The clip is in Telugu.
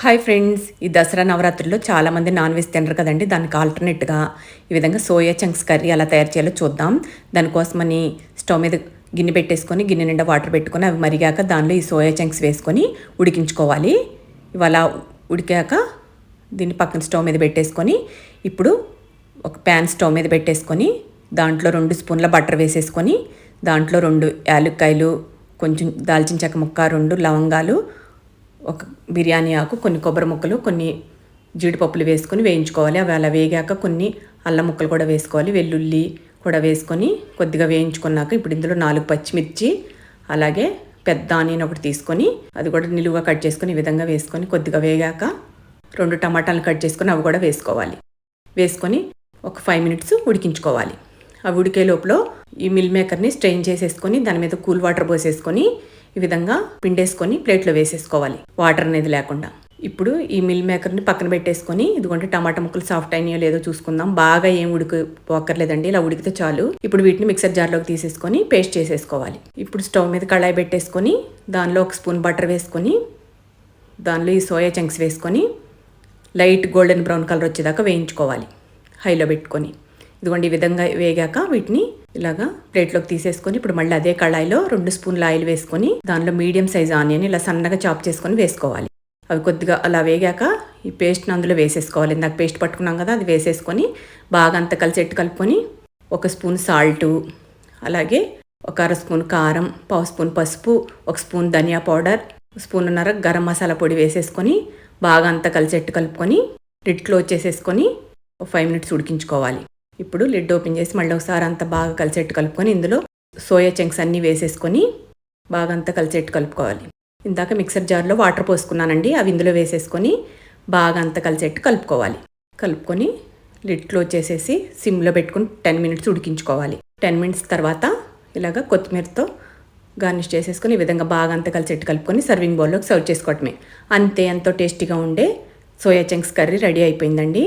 హాయ్ ఫ్రెండ్స్, ఈ దసరా నవరాత్రుల్లో చాలామంది నాన్ వెజ్ తినరు కదండి. దానికి ఆల్టర్నేట్గా ఈ విధంగా సోయా చంక్స్ కర్రీ ఎలా తయారు చేయాలో చూద్దాం. దానికోసమని స్టవ్ మీద గిన్నె పెట్టేసుకొని గిన్నె నిండా వాటర్ పెట్టుకొని అవి మరిగాక దానిలో ఈ సోయా చంక్స్ వేసుకొని ఉడికించుకోవాలి. ఇవాళ ఉడికాక దీన్ని పక్కన స్టవ్ మీద పెట్టేసుకొని ఇప్పుడు ఒక ప్యాన్ స్టవ్ మీద పెట్టేసుకొని దాంట్లో 2 స్పూన్ల బటర్ వేసేసుకొని దాంట్లో 2 యాలక్కాయలు, కొంచెం దాల్చిన చెక్క ముక్క, 2 లవంగాలు, ఒక బిర్యానీ ఆకు, కొన్ని కొబ్బరి ముక్కలు, కొన్ని జీడిపప్పులు వేసుకొని వేయించుకోవాలి. అవి అలా వేగాక కొన్ని అల్లం ముక్కలు కూడా వేసుకోవాలి. వెల్లుల్లి కూడా వేసుకొని కొద్దిగా వేయించుకున్నాక ఇప్పుడు ఇందులో 4 పచ్చిమిర్చి, అలాగే పెద్ద ఆనియన్ ఒకటి తీసుకొని అది కూడా నిలువుగా కట్ చేసుకొని ఈ విధంగా వేసుకొని కొద్దిగా వేగాక 2 టమాటాలు కట్ చేసుకొని అవి కూడా వేసుకోవాలి. వేసుకొని ఒక 5 మినిట్స్ ఉడికించుకోవాలి. అవి ఉడికే లోపల ఈ మిల్ మేకర్ని స్ట్రెయిన్ చేసేసుకొని దాని మీద కూల్ వాటర్ పోసేసుకొని ఈ విధంగా పిండేసుకొని ప్లేట్లో వేసేసుకోవాలి, వాటర్ అనేది లేకుండా. ఇప్పుడు ఈ మిల్ మేకర్ని పక్కన పెట్టేసుకొని ఇదిగోండి టమాటా ముక్కలు సాఫ్ట్ అయినాయో లేదో చూసుకుందాం. బాగా ఏం ఉడికిపోక్కర్లేదండి, ఇలా ఉడికితే చాలు. ఇప్పుడు వీటిని మిక్సర్ జార్లోకి తీసేసుకొని పేస్ట్ చేసేసుకోవాలి. ఇప్పుడు స్టవ్ మీద కళాయి పెట్టేసుకొని దానిలో 1 స్పూన్ బటర్ వేసుకొని దానిలో ఈ సోయా చంక్స్ వేసుకొని లైట్ గోల్డెన్ బ్రౌన్ కలర్ వచ్చేదాకా వేయించుకోవాలి హైలో పెట్టుకొని. ఇదిగోండి ఈ విధంగా వేగాక వీటిని ఇలాగా ప్లేట్లోకి తీసేసుకొని ఇప్పుడు మళ్ళీ అదే కళాయిలో 2 స్పూన్ల ఆయిల్ వేసుకొని దానిలో మీడియం సైజ్ ఆనియన్ ఇలా సన్నగా చాప్ చేసుకొని వేసుకోవాలి. అవి కొద్దిగా అలా వేగాక ఈ పేస్ట్ని అందులో వేసేసుకోవాలి. ఇందాక పేస్ట్ పట్టుకున్నాం కదా, అది వేసేసుకొని బాగా అంతా కలిసేట్టు కలుపుకొని 1 స్పూన్ సాల్టు, అలాగే 1/2 స్పూన్ కారం, 1/2 స్పూన్ పసుపు, 1 స్పూన్ ధనియా పౌడర్, 1.5 స్పూన్ గరం మసాలా పొడి వేసేసుకొని బాగా అంతా కలిసేట్టు కలుపుకొని లిడ్ క్లోజ్ చేసేసుకొని 5 మినిట్స్ ఉడికించుకోవాలి. ఇప్పుడు లిడ్ ఓపెన్ చేసి మళ్ళీ ఒకసారి అంతా బాగా కలిసేట్టు కలుపుకొని ఇందులో సోయా చంక్స్ అన్నీ వేసేసుకొని బాగా అంతా కలిసేట్టు కలుపుకోవాలి. ఇందాక మిక్సర్ జార్లో వాటర్ పోసుకున్నానండి, అవి ఇందులో వేసేసుకొని బాగా అంతా కలిసేట్టు కలుపుకోవాలి. కలుపుకొని లిడ్ క్లోజ్ చేసేసి సిమ్లో పెట్టుకుని 10 మినిట్స్ ఉడికించుకోవాలి. 10 మినిట్స్ తర్వాత ఇలాగ కొత్తిమీరతో గార్నిష్ చేసేసుకొని ఈ విధంగా బాగా అంతా కలిసేట్టు కలుపుకొని సర్వింగ్ బౌల్లోకి సర్వ్ చేసుకోవటమే. అంతే, ఎంతో టేస్టీగా ఉండే సోయా చంక్స్ కర్రీ రెడీ అయిపోయిందండి.